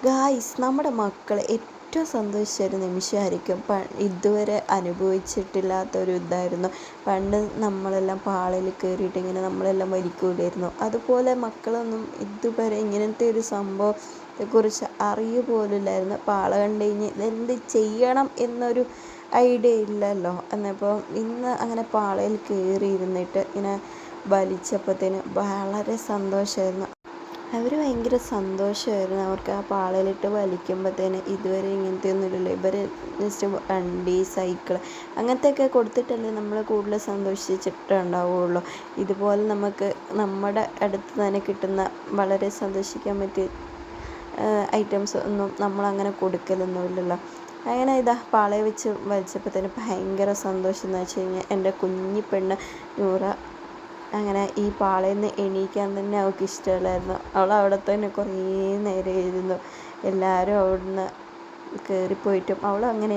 Guys, നമ്മുടെ മക്കൾ ഏറ്റവും സന്തോഷിച്ച ഒരു നിമിഷമായിരിക്കും. ഇതുവരെ അനുഭവിച്ചിട്ടില്ലാത്തൊരു ഇതായിരുന്നു. പണ്ട് നമ്മളെല്ലാം പാളയിൽ കയറിയിട്ട് ഇങ്ങനെ നമ്മളെല്ലാം വലിക്കൂലായിരുന്നു. അതുപോലെ മക്കളൊന്നും ഇതുവരെ ഇങ്ങനത്തെ ഒരു സംഭവത്തെക്കുറിച്ച് അറിയ പോലുമില്ലായിരുന്നു. പാള കണ്ടു കഴിഞ്ഞ് ഇതെന്ത് ചെയ്യണം എന്നൊരു ഐഡിയ ഇല്ലല്ലോ. എന്നപ്പോൾ ഇന്ന് അങ്ങനെ പാളയിൽ കയറിയിരുന്നിട്ട് ഇങ്ങനെ വലിച്ചപ്പോഴത്തേന് വളരെ സന്തോഷമായിരുന്നു. അവർ ഭയങ്കര സന്തോഷമായിരുന്നു. അവർക്ക് ആ പാളയിലിട്ട് വലിക്കുമ്പോഴത്തേന് ഇതുവരെ ഇങ്ങനത്തെ ഒന്നുമില്ലല്ലോ. ഇവർ ജസ്റ്റ് വണ്ടി, സൈക്കിൾ അങ്ങനത്തെയൊക്കെ കൊടുത്തിട്ടല്ലേ നമ്മൾ കൂടുതൽ സന്തോഷിച്ചിട്ടുണ്ടാവുകയുള്ളൂ. ഇതുപോലെ നമുക്ക് നമ്മുടെ അടുത്ത് തന്നെ കിട്ടുന്ന വളരെ സന്തോഷിക്കാൻ പറ്റിയ ഐറ്റംസ് ഒന്നും നമ്മളങ്ങനെ കൊടുക്കലൊന്നുമില്ലല്ലോ. അങ്ങനെ ഇതാ പാളയെ വെച്ച് വലിച്ചപ്പോഴത്തേന് ഭയങ്കര സന്തോഷം എന്ന് വെച്ച് കഴിഞ്ഞാൽ എൻ്റെ കുഞ്ഞി പെണ്ണ് നൂറ അങ്ങനെ ഈ പാളയിൽ നിന്ന് എണീക്കാൻ തന്നെ അവൾക്ക് ഇഷ്ടമല്ലായിരുന്നു. അവൾ അവിടെ തന്നെ കുറേ നേരം ഇരുന്നു. എല്ലാവരും അവിടെ നിന്ന് കയറിപ്പോയിട്ടും അവൾ അങ്ങനെ